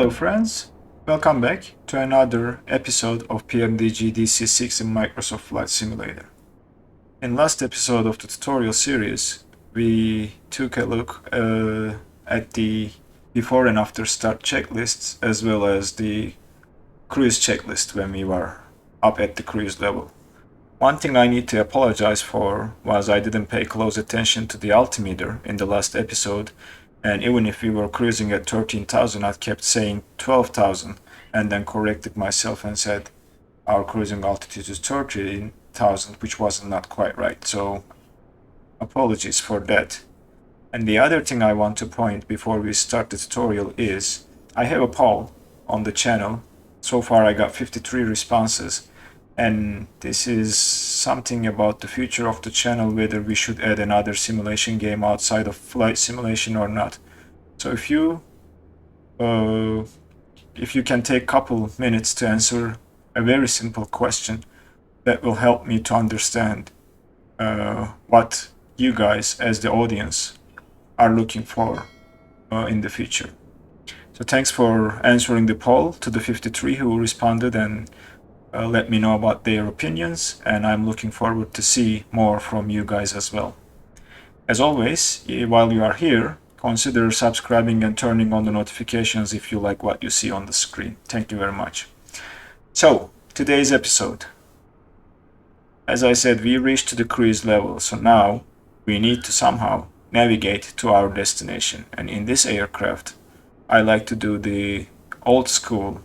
Hello friends, welcome back to another episode of PMDG DC-6 in Microsoft Flight Simulator. In last episode of the tutorial series, we took a look at the before and after start checklists as well as the cruise checklist when we were up at the cruise level. One thing I need to apologize for was I didn't pay close attention to the altimeter in the last episode, and even if we were cruising at 13,000, I kept saying 12,000 and then corrected myself and said our cruising altitude is 13,000, which was not quite right. So apologies for that. And the other thing I want to point before we start the tutorial is I have a poll on the channel. So far I got 53 responses. And this is something about the future of the channel, whether we should add another simulation game outside of flight simulation or not. So if you can take a couple minutes to answer a very simple question, that will help me to understand what you guys as the audience are looking for in the future. So thanks for answering the poll to the 53 who responded and let me know about their opinions, and I'm looking forward to see more from you guys as well. As always, while you are here, consider subscribing and turning on the notifications if you like what you see on the screen. Thank you very much. So, today's episode. As I said, we reached the cruise level, so now we need to somehow navigate to our destination. And in this aircraft, I like to do the old school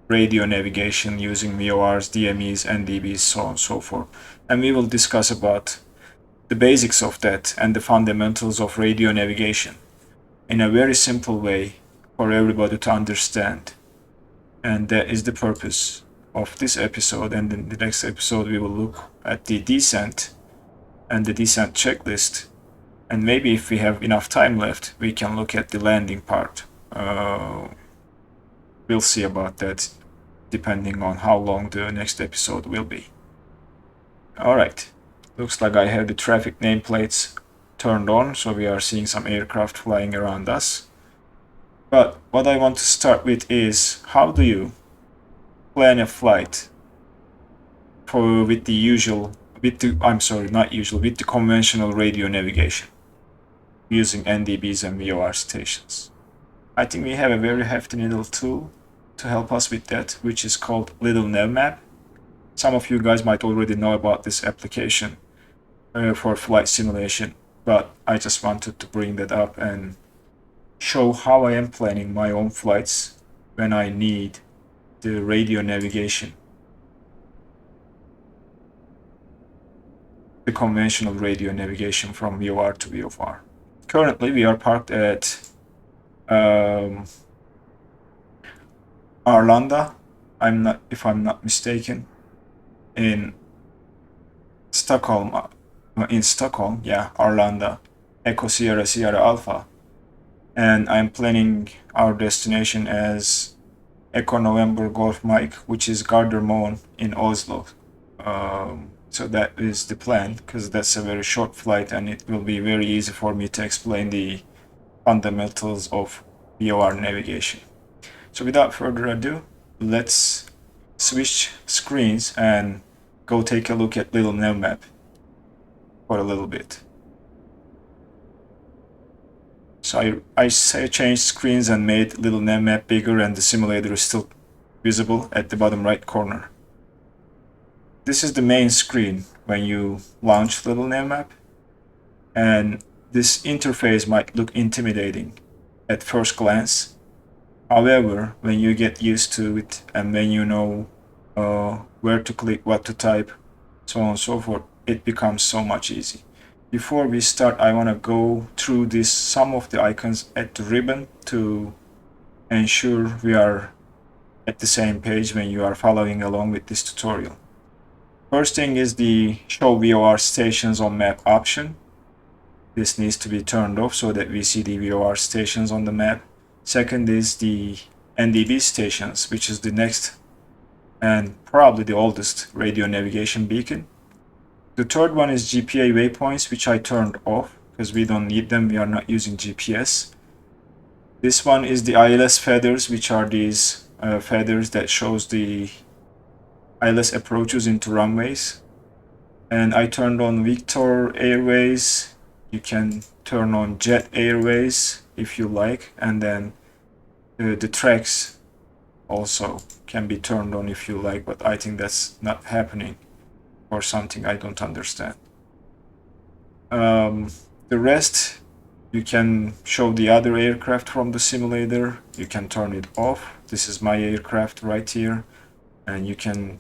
radio navigation using VORs, DMEs, NDBs, so on and so forth. And we will discuss about the basics of that and the fundamentals of radio navigation in a very simple way for everybody to understand. And that is the purpose of this episode. And in the next episode we will look at the descent and the descent checklist. And maybe if we have enough time left, we can look at the landing part. We'll see about that depending on how long the next episode will be. Alright, looks like I have the traffic nameplates turned on, so we are seeing some aircraft flying around us. But what I want to start with is, how do you plan a flight with the conventional radio navigation using NDBs and VOR stations? I think we have a very hefty little tool to help us with that, which is called Little NavMap. Some of you guys might already know about this application for flight simulation, but I just wanted to bring that up and show how I am planning my own flights when I need the radio navigation, the conventional radio navigation from VOR to VFR. Currently we are parked at Arlanda, if I'm not mistaken, in Stockholm. Arlanda, Echo Sierra Sierra Alpha, and I'm planning our destination as Echo November Golf Mike, which is Gardermoen in Oslo. So that is the plan, because that's a very short flight and it will be very easy for me to explain the fundamentals of VOR navigation. So without further ado, let's switch screens and go take a look at Little NavMap for a little bit. So I changed screens and made Little NavMap bigger, and the simulator is still visible at the bottom right corner. This is the main screen when you launch Little NavMap, and this interface might look intimidating at first glance. However, when you get used to it and when you know where to click, what to type, so on and so forth, it becomes so much easy. Before we start, I want to go through some of the icons at the ribbon to ensure we are at the same page when you are following along with this tutorial. First thing is the Show VOR Stations on Map option. This needs to be turned off so that we see the VOR stations on the map. Second is the NDB stations, which is the next and probably the oldest radio navigation beacon. The third one is GPA waypoints, which I turned off because we don't need them. We are not using GPS. This one is the ILS feathers, which are these feathers that shows the ILS approaches into runways. And I turned on Victor Airways. You can turn on Jet Airways if you like, and then the tracks also can be turned on if you like, but I think that's not happening or something I don't understand. The rest, you can show the other aircraft from the simulator. You can turn it off. This is my aircraft right here, and you can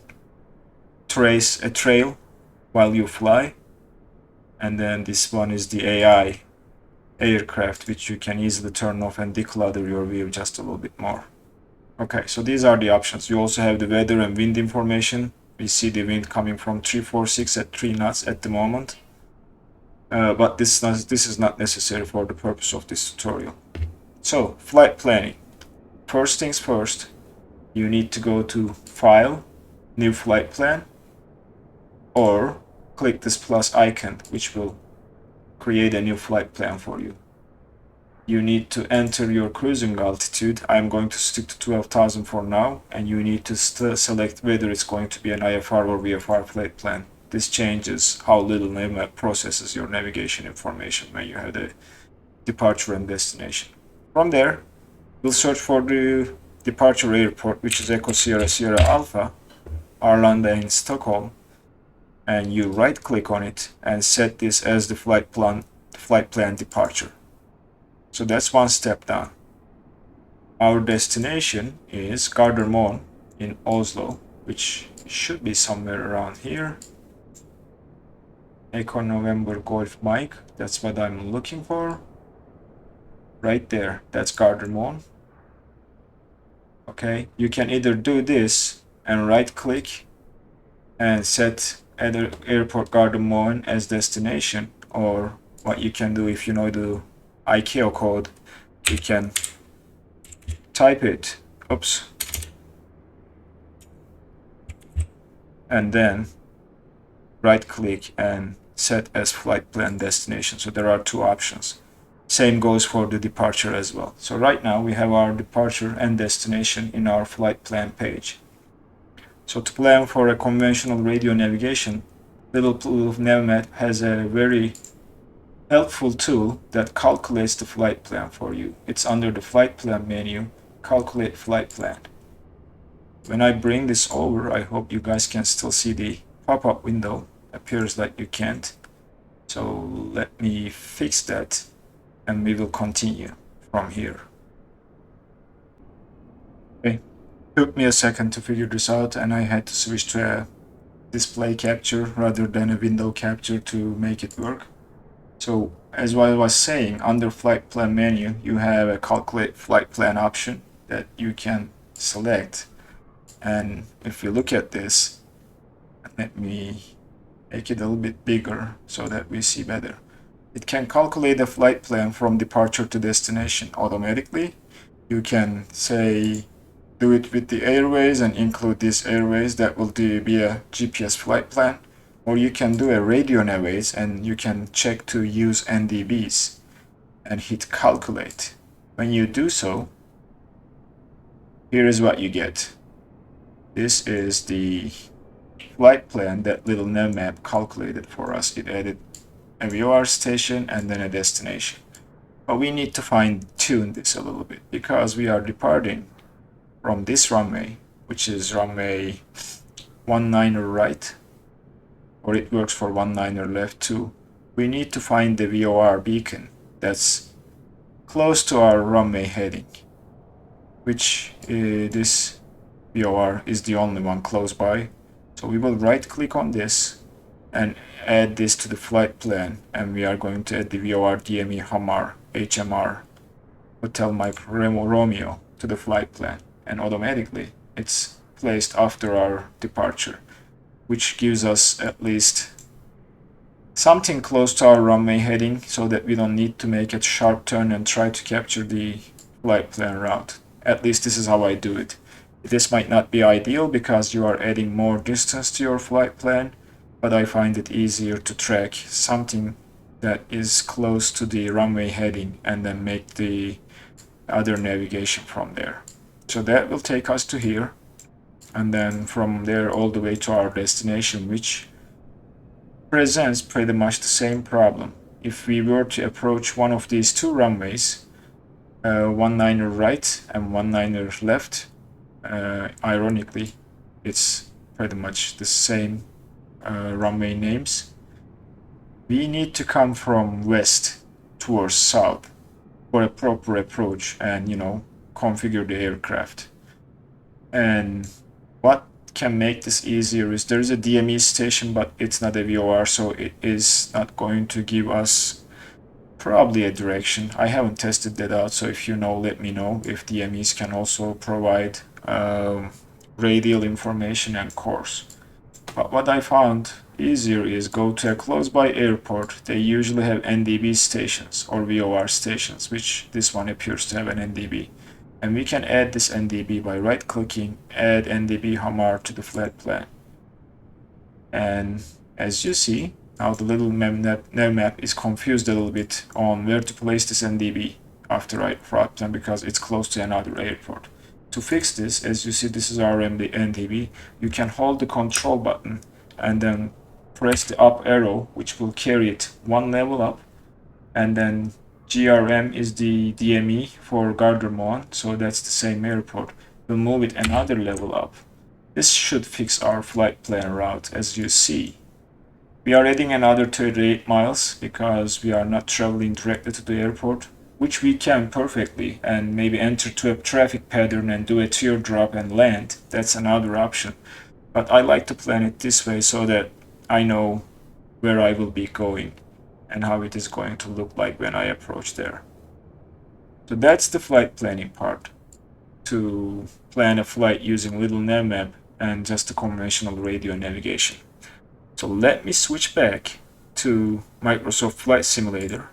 trace a trail while you fly. And then this one is the AI aircraft, which you can easily turn off and declutter your view just a little bit more. Okay, so these are the options. You also have the weather and wind information. We see the wind coming from 346 at 3 knots at the moment. But this is not necessary for the purpose of this tutorial. So, flight planning. First things first, you need to go to File, New Flight Plan, or click this plus icon, which will create a new flight plan for you. You need to enter your cruising altitude. I'm going to stick to 12,000 for now, and you need to select whether it's going to be an IFR or VFR flight plan. This changes how Little NavMap processes your navigation information when you have the departure and destination. From there, we'll search for the departure airport, which is Echo Sierra Sierra Alpha, Arlanda in Stockholm, and you right click on it and set this as the flight plan departure. So that's one step down. Our destination is Gardermoen in Oslo, which should be somewhere around here. Echo November Golf Mike, that's what I'm looking for. Right there, that's Gardermoen. Okay, you can either do this and right click and set airport Gardermoen as destination, or what you can do, if you know the ICAO code, you can type it, and then right click and set as flight plan destination. So there are two options. Same goes for the departure as well. So right now we have our departure and destination in our flight plan page. So to plan for a conventional radio navigation, Little NavMap has a very helpful tool that calculates the flight plan for you. It's under the flight plan menu, calculate flight plan. When I bring this over, I hope you guys can still see the pop-up window. Appears like you can't. So let me fix that and we will continue from here. Okay, took me a second to figure this out, and I had to switch to a display capture rather than a window capture to make it work. So as I was saying, under flight plan menu, you have a calculate flight plan option that you can select. And if you look at this, let me make it a little bit bigger so that we see better. It can calculate a flight plan from departure to destination automatically. You can say do it with the airways and include these airways. That will be a GPS flight plan. Or you can do a radio navways and you can check to use NDBs and hit calculate. When you do so, here is what you get. This is the flight plan that Little NavMap calculated for us. It added a VOR station and then a destination. But we need to fine tune this a little bit because we are departing from this runway, which is runway 19er right, or it works for 19er left too. We need to find the VOR beacon that's close to our runway heading, which this VOR is the only one close by. So we will right click on this and add this to the flight plan, and we are going to add the VOR DME Hamar HMR Hotel Mike Romeo to the flight plan, and automatically it's placed after our departure, which gives us at least something close to our runway heading so that we don't need to make a sharp turn and try to capture the flight plan route. At least this is how I do it. This might not be ideal because you are adding more distance to your flight plan, but I find it easier to track something that is close to the runway heading and then make the other navigation from there. So that will take us to here, and then from there all the way to our destination, which presents pretty much the same problem. If we were to approach one of these two runways, one liner right and one liner left, ironically it's pretty much the same runway names, we need to come from west towards south for a proper approach and, you know, configure the aircraft. And what can make this easier is there's a DME station, but it's not a VOR, so it is not going to give us probably a direction. I haven't tested that out, so if you know, let me know if DMEs can also provide radial information and course. But what I found easier is go to a close by airport. They usually have NDB stations or VOR stations, which this one appears to have an NDB. And we can add this NDB by right clicking, add NDB HAMR to the flat plan. And as you see, now the little NavMap is confused a little bit on where to place this NDB after I flat plan because it's close to another airport. To fix this, as you see, this is our NDB. You can hold the control button and then press the up arrow, which will carry it one level up, and then GRM is the DME for Gardermoen, so that's the same airport. We'll move it another level up. This should fix our flight plan route. As you see, we are adding another 38 miles because we are not traveling directly to the airport, which we can perfectly, and maybe enter to a traffic pattern and do a teardrop and land. That's another option. But I like to plan it this way so that I know where I will be going and how it is going to look like when I approach there. So that's the flight planning part. To plan a flight using Little NavMap and just a conventional radio navigation. So let me switch back to Microsoft Flight Simulator,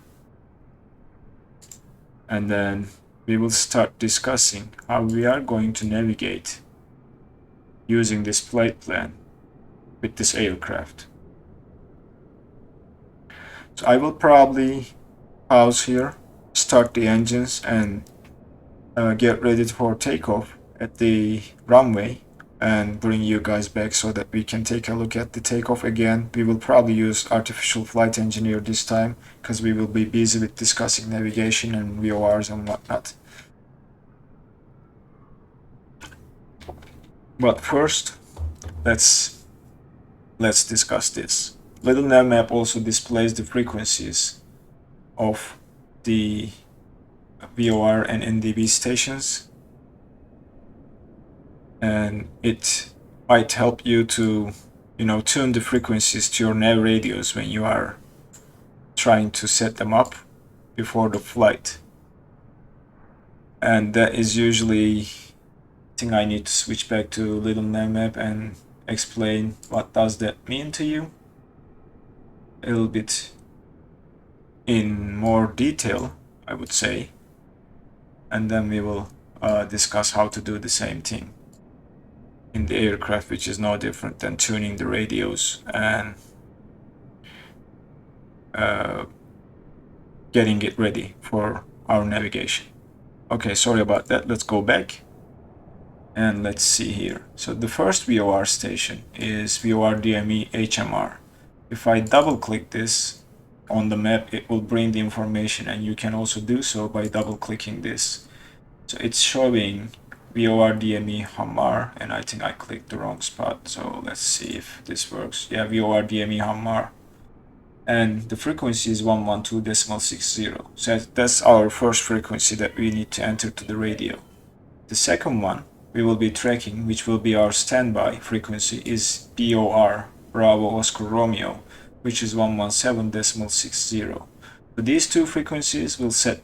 and then we will start discussing how we are going to navigate using this flight plan with this aircraft. So I will probably pause here, start the engines, and get ready for takeoff at the runway and bring you guys back so that we can take a look at the takeoff again. We will probably use Artificial Flight Engineer this time because we will be busy with discussing navigation and VORs and whatnot. But first, let's discuss this. Little NavMap also displays the frequencies of the VOR and NDB stations, and it might help you to, tune the frequencies to your nav radios when you are trying to set them up before the flight. And that is usually, I think I need to switch back to Little NavMap and explain what does that mean to you a little bit in more detail, I would say, and then we will discuss how to do the same thing in the aircraft, which is no different than tuning the radios and getting it ready for our navigation. Okay, sorry about that. Let's go back and let's see here. So the first VOR station is VOR DME HMR. If I double click this on the map, it will bring the information, and you can also do so by double clicking this. So it's showing VOR DME HAMR, and I think I clicked the wrong spot, so let's see if this works. Yeah, VOR DME HAMR, and the frequency is 112.60. So that's our first frequency that we need to enter to the radio. The second one we will be tracking, which will be our standby frequency, is BOR, Bravo Oscar Romeo, which is 117.60. So these two frequencies will set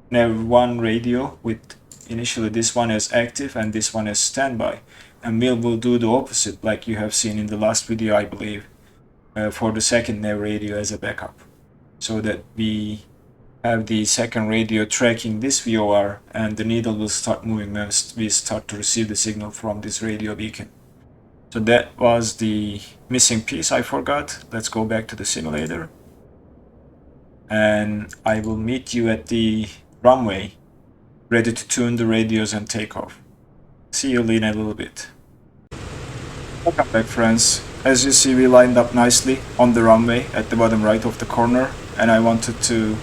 Nav1 radio with initially this one as active and this one as standby, and we'll do the opposite like you have seen in the last video, I believe, for the second nav radio as a backup, so that we have the second radio tracking this VOR, and the needle will start moving when we start to receive the signal from this radio beacon. So that was the missing piece I forgot. Let's go back to the simulator, and I will meet you at the runway ready to tune the radios and take off. See you in a little bit. Welcome back, friends. As you see, we lined up nicely on the runway at the bottom right of the corner, and I wanted to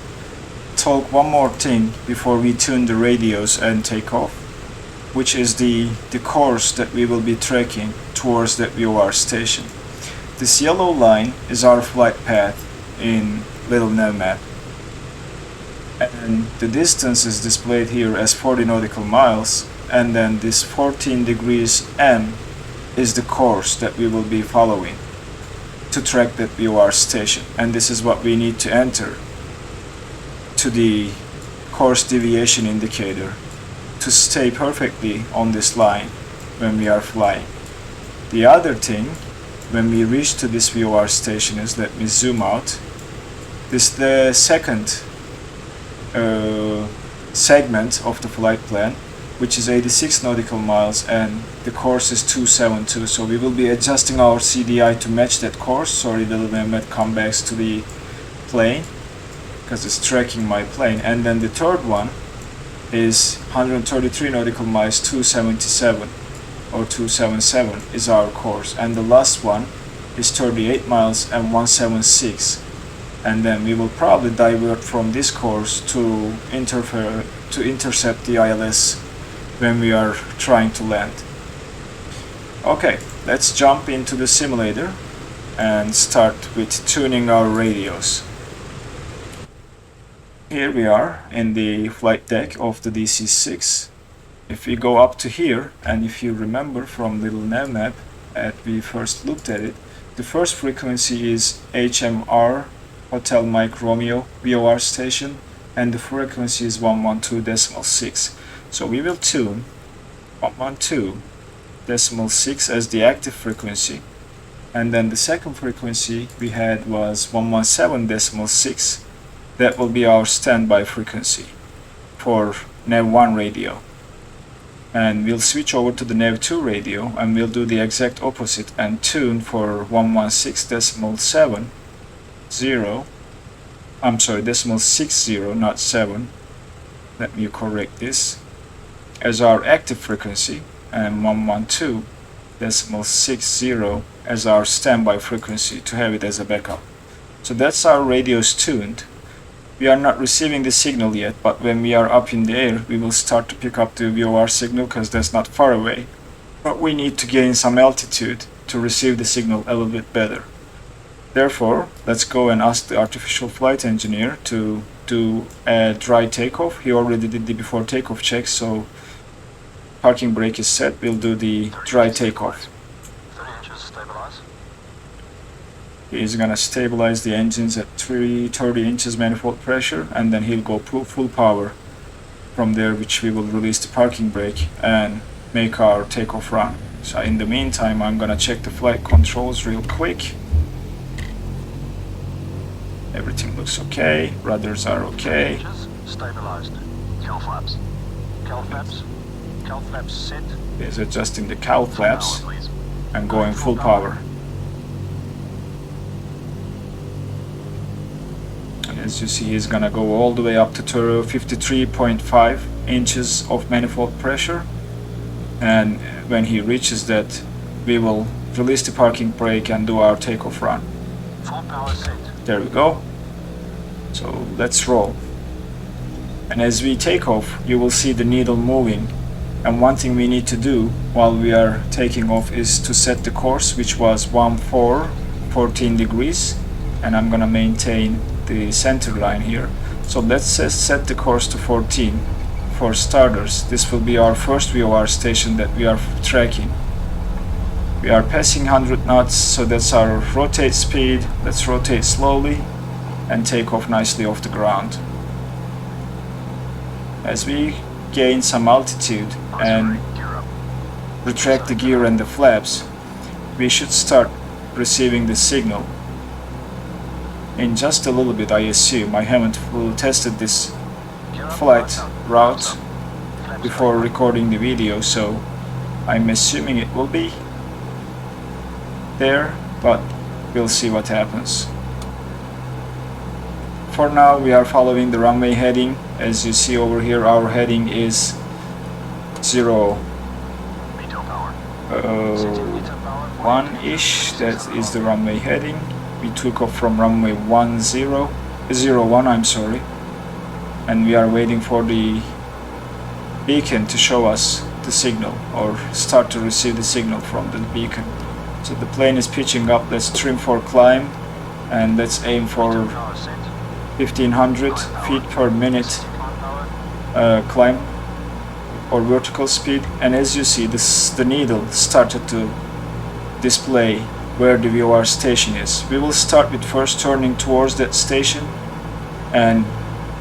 talk one more thing before we tune the radios and take off, which is the course that we will be tracking towards that VOR station. This yellow line is our flight path in Little NavMap, and the distance is displayed here as 40 nautical miles, and then this 14 degrees M is the course that we will be following to track that VOR station, and this is what we need to enter to the course deviation indicator to stay perfectly on this line when we are flying. The other thing, when we reach to this VOR station, is, let me zoom out, this is the second segment of the flight plan, which is 86 nautical miles, and the course is 272. So we will be adjusting our CDI to match that course. Sorry, Little NavMap come back to the plane because it's tracking my plane. And then the third one is 133 nautical miles, 277 or 277 is our course, and the last one is 38 miles and 176. And then we will probably divert from this course to intercept the ILS when we are trying to land. Okay, let's jump into the simulator and start with tuning our radios. Here we are in the flight deck of the DC-6. If we go up to here, and if you remember from Little NavMap, we first looked at it, the first frequency is HMR, Hotel Mike Romeo VOR station, and the frequency is 112.6. So we will tune 112.6 as the active frequency, and then the second frequency we had was 117.6. That will be our standby frequency for NAV1 radio. And we'll switch over to the NAV2 radio and we'll do the exact opposite and tune for 116.70. I'm sorry, 0.60, not 7. Let me correct this. As our active frequency, and 112.60 as our standby frequency to have it as a backup. So that's our radios tuned. We are not receiving the signal yet, but when we are up in the air, we will start to pick up the VOR signal because that's not far away. But we need to gain some altitude to receive the signal a little bit better. Therefore, let's go and ask the artificial flight engineer to do a dry takeoff. He already did the before takeoff check, so parking brake is set. We'll do the dry takeoff. 30 inches, stabilize. He's gonna stabilize the engines at 30 inches manifold pressure, and then he'll go full power from there, which we will release the parking brake and make our takeoff run. So in the meantime, I'm gonna check the flight controls real quick. Everything looks okay, rudders are okay. Inches, stabilized. Cowl flaps. Cowl flaps. Cowl flaps set. He's adjusting the cowl flaps Power, please. and going full power. As you see, he's gonna go all the way up to 53.5 inches of manifold pressure, and when he reaches that, we will release the parking brake and do our takeoff run. Full power set. There we go. So let's roll. And as we take off, you will see the needle moving, and one thing we need to do while we are taking off is to set the course, which was 14 degrees, and I'm gonna maintain the center line here. So let's set the course to 14. For starters, this will be our first VOR station that we are tracking. We are passing 100 knots, so that's our rotate speed. Let's rotate slowly and take off nicely off the ground. As we gain some altitude and retract the gear and the flaps, we should start receiving the signal. In just a little bit, I assume. I haven't tested this flight route before recording the video, so I'm assuming it will be there, but we'll see what happens. for now we are following the runway heading. As you see over here, our heading is 01-ish. That is the runway heading. We took off from runway 01, I'm sorry, and we are waiting for the beacon to show us the signal, or start to receive the signal from the beacon. So the plane is pitching up. Let's trim for climb, and let's aim for 1500 feet per minute climb or vertical speed. And as you see, the needle started to display where the VOR station is. We will start with first turning towards that station and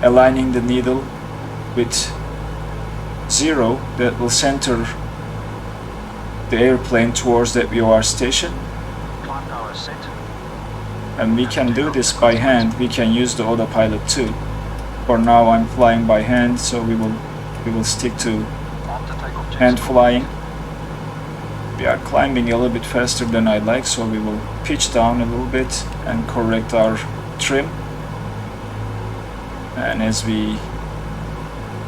aligning the needle with 0 that will center the airplane towards that VOR station. And we can do this by hand. We can use the autopilot too. For now I'm flying by hand, so we will stick to hand flying. We are climbing a little bit faster than I like, so we will pitch down a little bit and correct our trim. And as we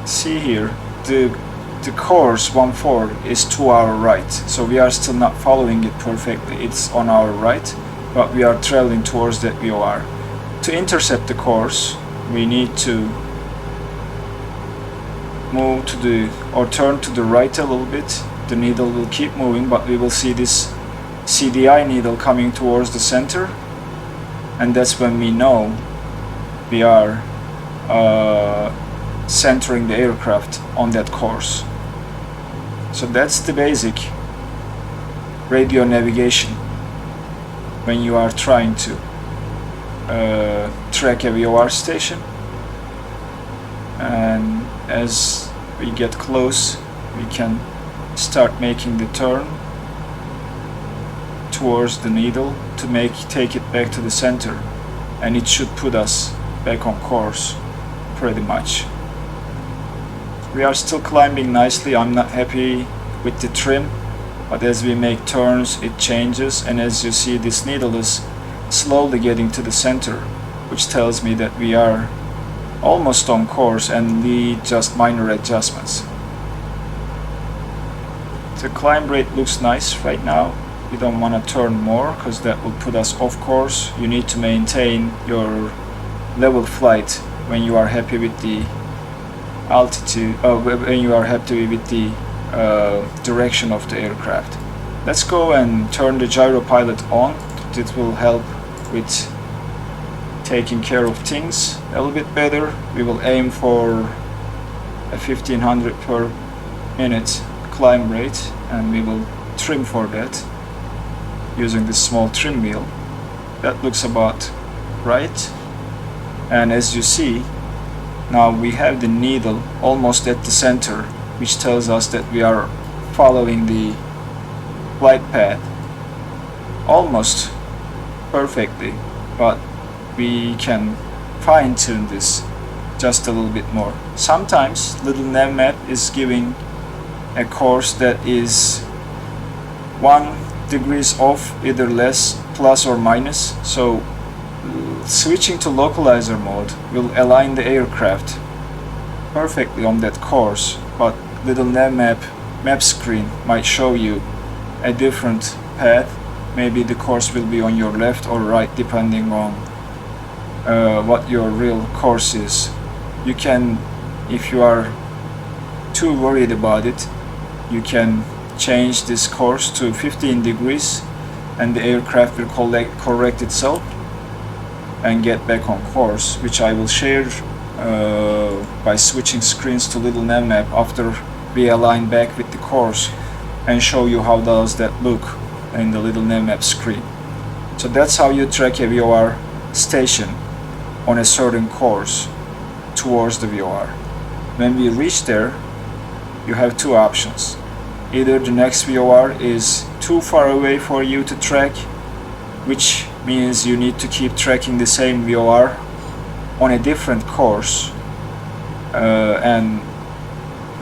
see here, the course 14 is to our right, so we are still not following it perfectly. It's on our right, but we are traveling towards that VOR. To intercept the course, we need to move to the, or turn to the right a little bit. The needle will keep moving, but we will see this CDI needle coming towards the center, and that's when we know we are centering the aircraft on that course. So that's the basic radio navigation when you are trying to track a VOR station. And as we get close, we can start making the turn towards the needle to take it back to the center, and it should put us back on course pretty much. We are still climbing nicely. I'm not happy with the trim, but as we make turns it changes, and as you see, this needle is slowly getting to the center, which tells me that we are almost on course and need just minor adjustments. The climb rate looks nice right now. We don't want to turn more because that will put us off course. You need to maintain your level flight when you are happy with the altitude, when you are happy with the direction of the aircraft. Let's go and turn the gyro pilot on. It will help with taking care of things a little bit better. We will aim for a 1500 per minute climb rate, and we will trim for that using this small trim wheel. That looks about right. And as you see, now we have the needle almost at the center, which tells us that we are following the flight path almost perfectly, but we can fine-tune this just a little bit more. Sometimes Little NavMap is giving a course that is 1 degrees off, either less, plus or minus. So switching to localizer mode will align the aircraft perfectly on that course, but Little NavMap map screen might show you a different path. Maybe the course will be on your left or right, depending on what your real course is. You can, if you are too worried about it, you can change this course to 15 degrees and the aircraft will correct itself and get back on course, which I will share by switching screens to Little NavMap after we align back with the course, and show you how does that look in the Little NavMap screen. So that's how you track a VOR station on a certain course towards the VOR. When we reach there, you have two options. Either the next VOR is too far away for you to track, which means you need to keep tracking the same VOR on a different course and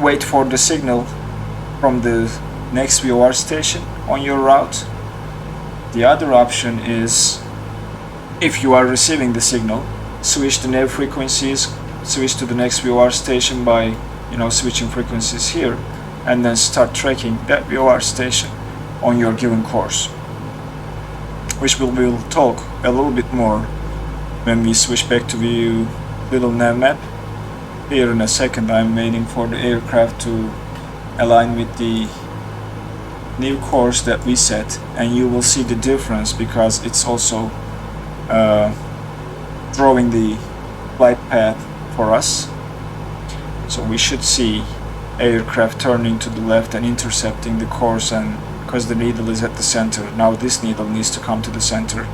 wait for the signal from the next VOR station on your route. The other option is, if you are receiving the signal, switch the nav frequencies, switch to the next VOR station by switching frequencies here, and then start tracking that VOR station on your given course, which we'll talk a little bit more when we switch back to view Little NavMap. Here in a second, I'm waiting for the aircraft to align with the new course that we set, and you will see the difference because it's also drawing the flight path for us. So we should see aircraft turning to the left and intercepting the course, and because the needle is at the center, now this needle needs to come to the center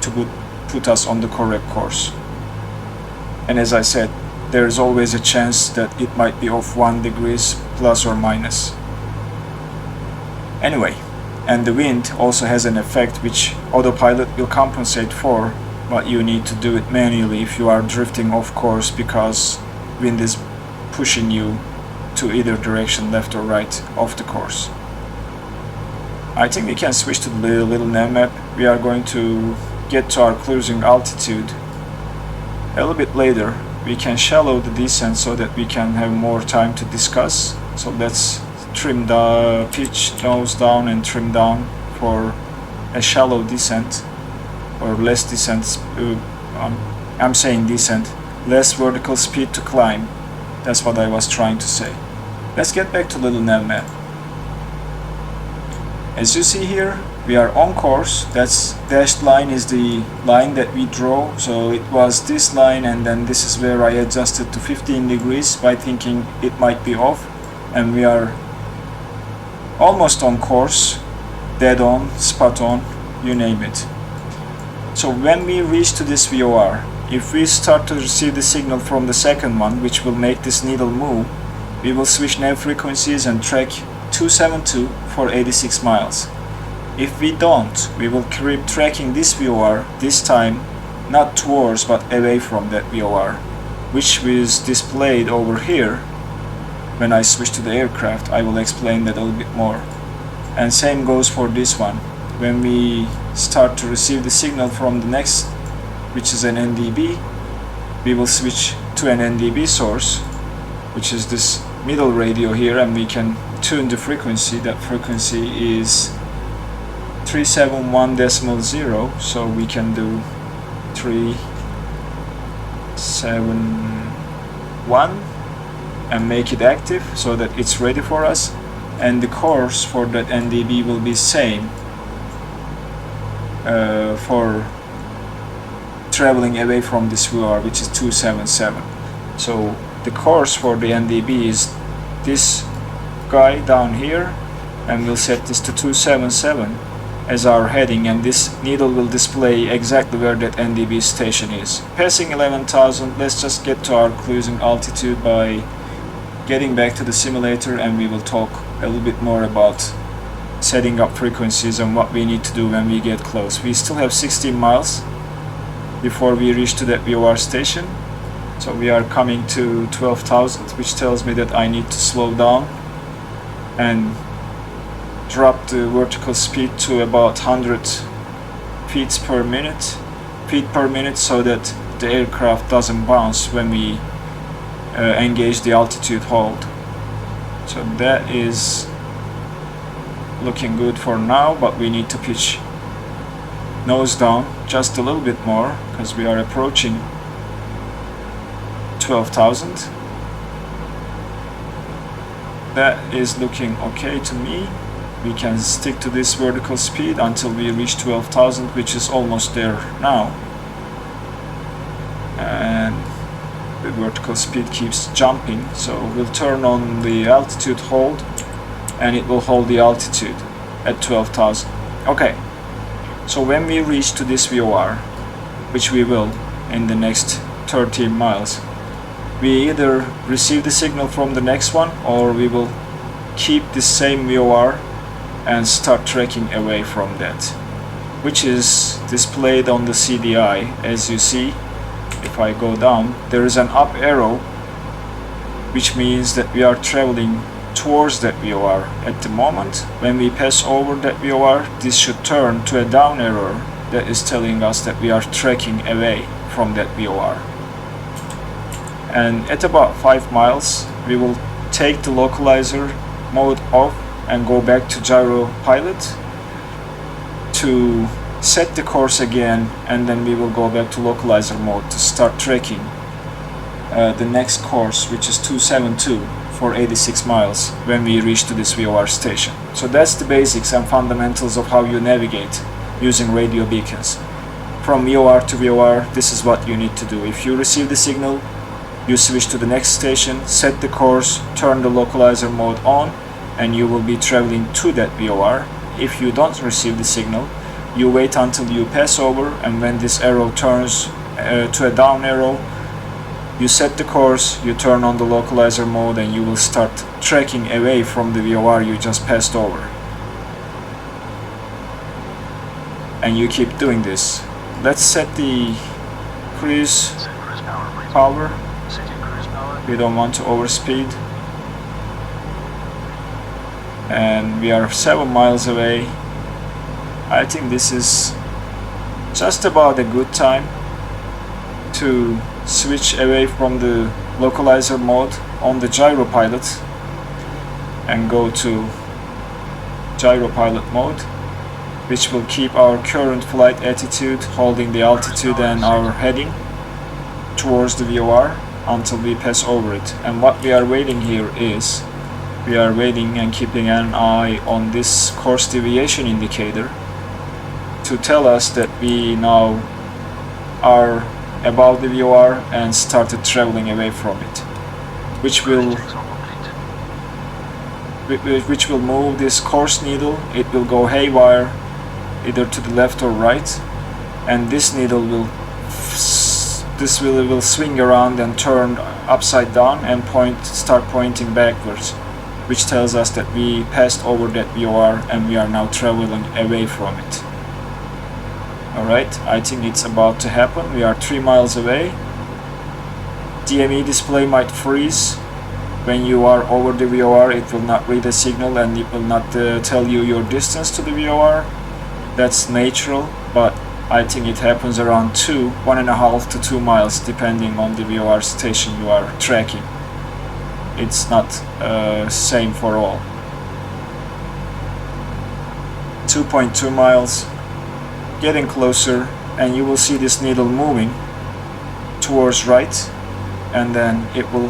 to put us on the correct course. And as I said, there's always a chance that it might be off 1 degree plus or minus. Anyway, and the wind also has an effect which autopilot will compensate for, but you need to do it manually if you are drifting off course because wind is pushing you to either direction, left or right, off the course. I think we can switch to the Little NavMap. We are going to get to our cruising altitude a little bit later. We can shallow the descent so that we can have more time to discuss. So let's trim the pitch nose down and trim down for a shallow descent, or less descent. I'm saying descent, less vertical speed to climb. That's what I was trying to say. Let's get back to Little NavMap. As you see here, we are on course. That's dashed line is the line that we draw. So it was this line, and then this is where I adjusted to 15 degrees by thinking it might be off, and we are almost on course, dead on, spot on, you name it. So when we reach to this VOR, if we start to receive the signal from the second one, which will make this needle move, we will switch nav frequencies and track 272 for 86 miles. If we don't, we will keep tracking this VOR, this time not towards but away from that VOR, which is displayed over here. When I switch to the aircraft, I will explain that a little bit more. And same goes for this one. When we start to receive the signal from the next, which is an NDB, we will switch to an NDB source, which is this middle radio here, and we can tune the frequency. That frequency is 371.0, so we can do 371 and make it active so that it's ready for us, and the course for that NDB will be same for traveling away from this VOR, which is 277. So the course for the NDB is this guy down here, and we'll set this to 277 as our heading, and this needle will display exactly where that NDB station is. Passing 11,000, let's just get to our cruising altitude by getting back to the simulator, and we will talk a little bit more about setting up frequencies and what we need to do when we get close. We still have 16 miles before we reach to that VOR station, so we are coming to 12,000, which tells me that I need to slow down and drop the vertical speed to about 100 feet per minute, so that the aircraft doesn't bounce when we engage the altitude hold. So that is looking good for now, but we need to pitch nose down just a little bit more because we are approaching 12,000. That is looking okay to me. We can stick to this vertical speed until we reach 12,000, which is almost there now. And the vertical speed keeps jumping, so we'll turn on the altitude hold, and it will hold the altitude at 12,000. Okay, so when we reach to this VOR, which we will in the next 13 miles, we either receive the signal from the next one, or we will keep the same VOR and start tracking away from that, which is displayed on the CDI. As you see, if I go down, there is an up arrow, which means that we are traveling towards that VOR. At the moment, when we pass over that VOR, this should turn to a down arrow that is telling us that we are tracking away from that VOR. And at about 5 miles we will take the localizer mode off and go back to gyro pilot to set the course again, and then we will go back to localizer mode to start tracking the next course, which is 272 for 86 miles when we reach to this VOR station. So that's the basics and fundamentals of how you navigate using radio beacons. From VOR to VOR, this is what you need to do. If you receive the signal, you switch to the next station, set the course, turn the localizer mode on, and you will be traveling to that VOR. If you don't receive the signal, you wait until you pass over, and when this arrow turns to a down arrow, you set the course, you turn on the localizer mode, and you will start tracking away from the VOR you just passed over. And you keep doing this. Let's set the cruise power. We don't want to overspeed. And we are 7 miles away. I think this is just about a good time to switch away from the localizer mode on the gyro pilot and go to gyro pilot mode, which will keep our current flight attitude, holding the altitude and our heading towards the VOR until we pass over it. And what we are waiting here is we are waiting and keeping an eye on this course deviation indicator to tell us that we now are above the VOR and started traveling away from it, which will move this course needle. It will go haywire either to the left or right, and this needle will swing around and turn upside down and start pointing backwards, which tells us that we passed over that VOR and we are now traveling away from it. Alright, I think it's about to happen. We are 3 miles away. DME display might freeze. When you are over the VOR, it will not read a signal and it will not tell you your distance to the VOR. That's natural, but I think it happens around 1.5 to 2 miles depending on the VOR station you are tracking. It's not same for all. 2.2 miles, getting closer, and you will see this needle moving towards right, and then it will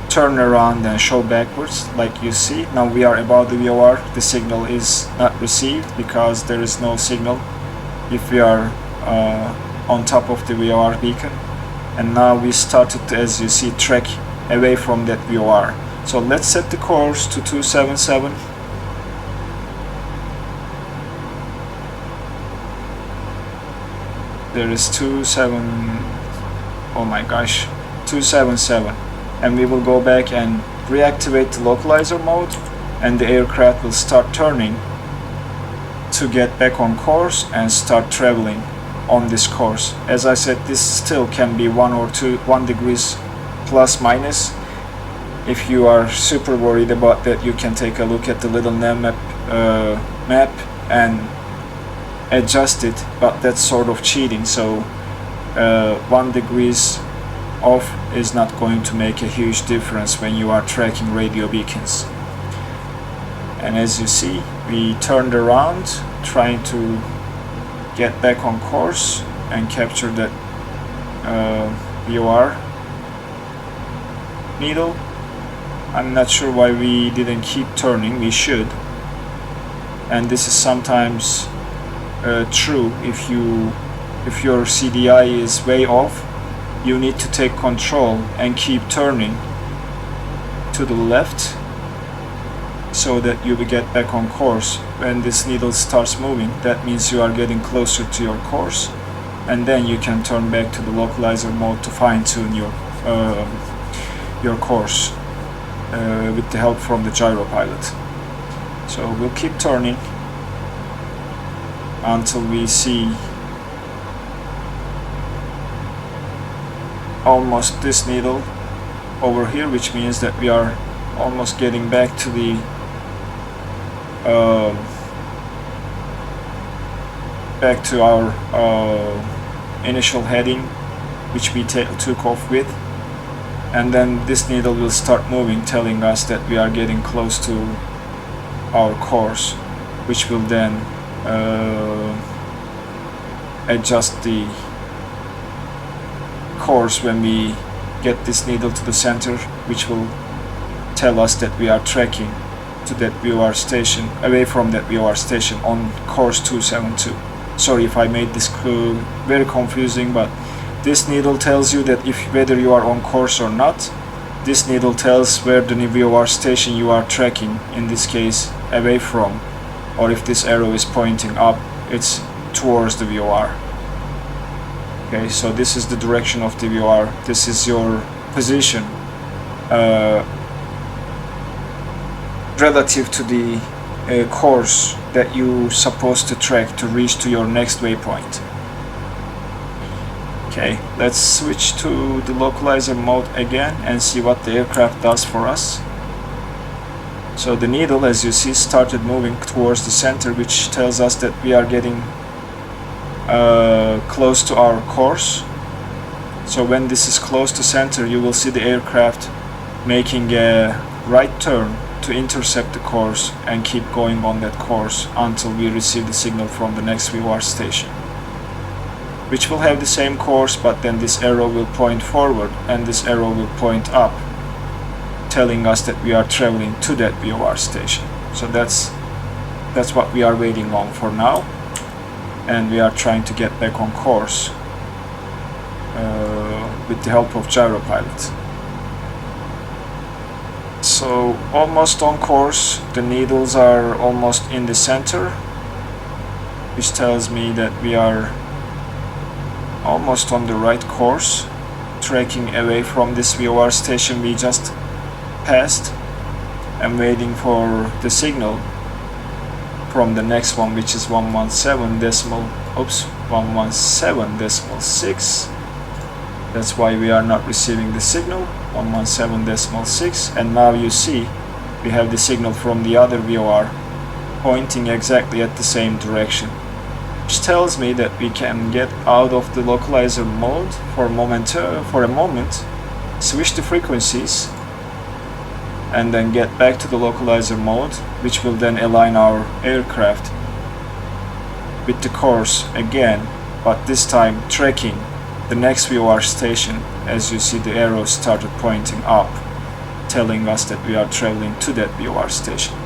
turn around and show backwards like you see. Now we are above the VOR. The signal is not received because there is no signal if we are on top of the VOR beacon, and now we started to, as you see, track away from that VOR. So let's set the course to 277. There is 277, and we will go back and reactivate the localizer mode, and the aircraft will start turning to get back on course and start traveling on this course. As I said, this still can be 1 degrees plus minus. If you are super worried about that, you can take a look at the Little NavMap map and adjust it, but that's sort of cheating. So 1 degrees off is not going to make a huge difference when you are tracking radio beacons. And as you see, we turned around trying to get back on course and capture that VOR needle. I'm not sure why we didn't keep turning. We should. And this is sometimes true. If your CDI is way off, you need to take control and keep turning to the left so that you will get back on course. When this needle starts moving, that means you are getting closer to your course, and then you can turn back to the localizer mode to fine-tune your course with the help from the gyro pilot. So we'll keep turning until we see almost this needle over here, which means that we are almost getting back to the our initial heading which we took off with, and then this needle will start moving, telling us that we are getting close to our course, which will then adjust the course when we get this needle to the center, which will tell us that we are tracking to that VOR station, away from that VOR station on course 272. Sorry if I made this very confusing, but this needle tells you that whether you are on course or not. This needle tells where the VOR station you are tracking, in this case away from, or if this arrow is pointing up, it's towards the VOR. Okay, so this is the direction of the VOR. This is your position relative to the course that you're supposed to track to reach to your next waypoint. Okay, let's switch to the localizer mode again and see what the aircraft does for us. So the needle, as you see, started moving towards the center, which tells us that we are getting close to our course. So when this is close to center, you will see the aircraft making a right turn to intercept the course and keep going on that course until we receive the signal from the next VOR station, which will have the same course, but then this arrow will point forward and this arrow will point up, telling us that we are traveling to that VOR station. So that's what we are waiting on for now, and we are trying to get back on course with the help of Gyropilot. So almost on course, the needles are almost in the center, which tells me that we are almost on the right course, tracking away from this VOR station we just passed, and waiting for the signal from the next one, which is 117.6. That's why we are not receiving the signal, 117.6, and now you see we have the signal from the other VOR pointing exactly at the same direction, which tells me that we can get out of the localizer mode for a moment, switch the frequencies, and then get back to the localizer mode, which will then align our aircraft with the course again, but this time tracking the next VOR station. As you see, the arrows started pointing up, telling us that we are traveling to that VOR station.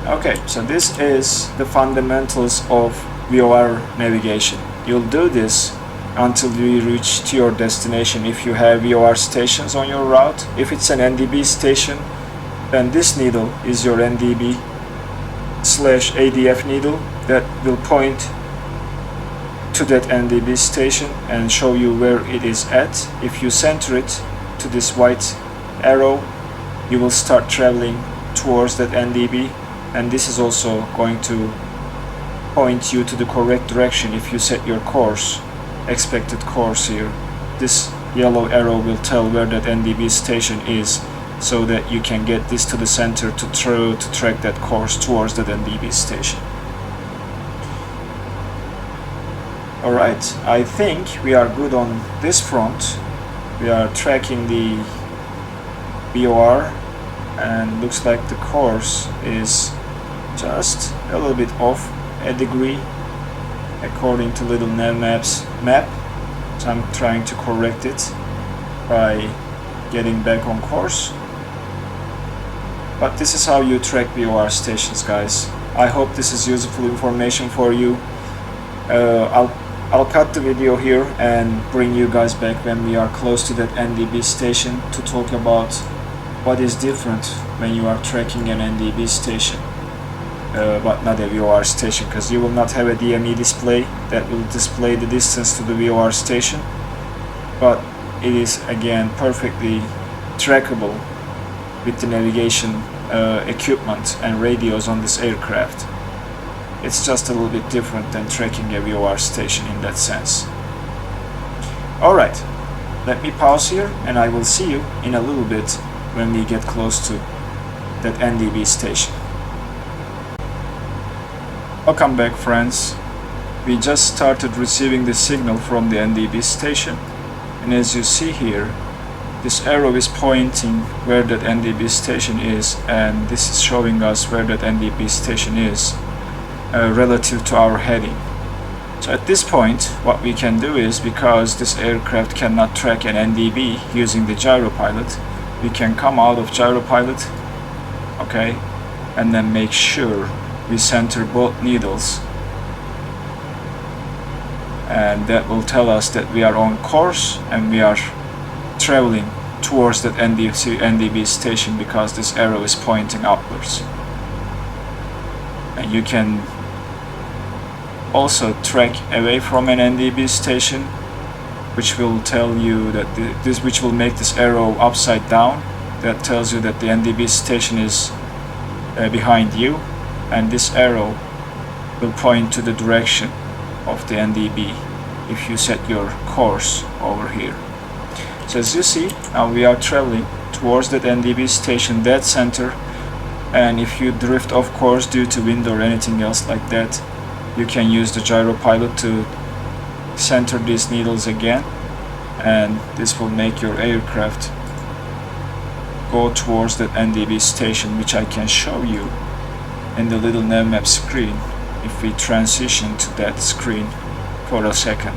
Okay, so this is the fundamentals of VOR navigation. You'll do this until you reach to your destination if you have VOR stations on your route. If it's an NDB station, then this needle is your NDB/ADF needle that will point to that NDB station and show you where it is at. If you center it to this white arrow, you will start traveling towards that NDB, and this is also going to point you to the correct direction. If you set your course, expected course here, this yellow arrow will tell where that NDB station is, so that you can get this to the center to track that course towards that NDB station. Alright, I think we are good on this front. We are tracking the VOR, and looks like the course is just a little bit off a degree according to Little NavMap's map. So I'm trying to correct it by getting back on course. But this is how you track VOR stations, guys. I hope this is useful information for you. I'll cut the video here and bring you guys back when we are close to that NDB station to talk about what is different when you are tracking an NDB station, but not a VOR station, because you will not have a DME display that will display the distance to the VOR station, but it is again perfectly trackable with the navigation equipment and radios on this aircraft. It's just a little bit different than tracking a VOR station in that sense. Alright, let me pause here and I will see you in a little bit when we get close to that NDB station. Welcome back, friends. we just started receiving the signal from the NDB station, and as you see here, this arrow is pointing where that NDB station is, and this is showing us where that NDB station is relative to our heading. So at this point, what we can do is, because this aircraft cannot track an NDB using the gyropilot, we can come out of gyropilot, okay, and then make sure we center both needles, and that will tell us that we are on course and we are traveling towards that NDB station, because this arrow is pointing upwards. And you can also track away from an NDB station, which will tell you that which will make this arrow upside down. That tells you that the NDB station is behind you, and this arrow will point to the direction of the NDB if you set your course over here. So as you see, now we are traveling towards that NDB station dead center, and if you drift off course due to wind or anything else like that, you can use the gyropilot to center these needles again, and this will make your aircraft go towards that NDB station, which I can show you in the Little NavMap screen if we transition to that screen for a second.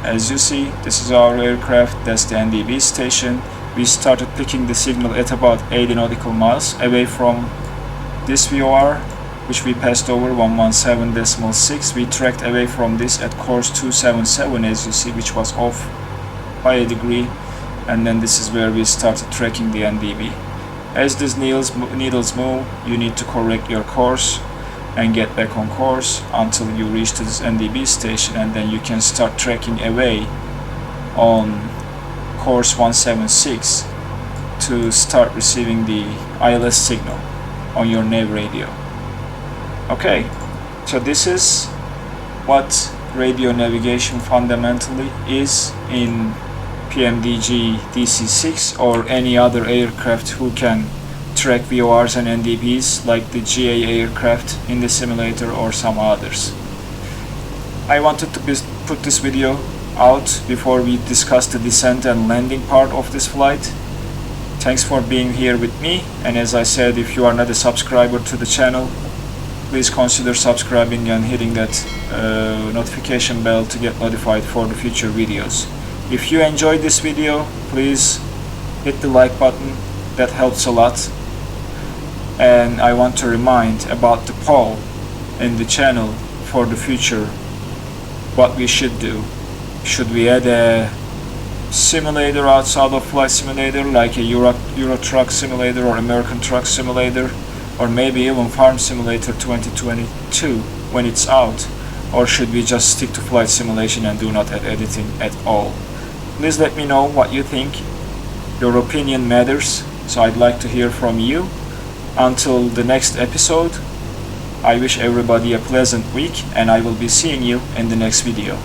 As you see, this is our aircraft, that's the NDB station. We started picking the signal at about 80 nautical miles away from this VOR, which we passed over 117.6. We tracked away from this at course 277, as you see, which was off by a degree, and then this is where we started tracking the NDB. As these needles move, you need to correct your course and get back on course until you reach to this NDB station, and then you can start tracking away on course 176 to start receiving the ILS signal on your nav radio. Okay, so this is what radio navigation fundamentally is in PMDG DC-6 or any other aircraft who can track VORs and NDBs like the GA aircraft in the simulator or some others. I wanted to put this video out before we discuss the descent and landing part of this flight. Thanks for being here with me, and as I said, if you are not a subscriber to the channel, please consider subscribing and hitting that notification bell to get notified for the future videos. If you enjoyed this video, please hit the like button, that helps a lot. And I want to remind about the poll in the channel for the future, what we should do. Should we add a simulator outside of Flight Simulator, like a Euro Truck Simulator or American Truck Simulator, or maybe even Farm Simulator 2022 when it's out, or should we just stick to flight simulation and do not add editing at all? Please let me know what you think. Your opinion matters, so I'd like to hear from you. Until the next episode, I wish everybody a pleasant week, and I will be seeing you in the next video.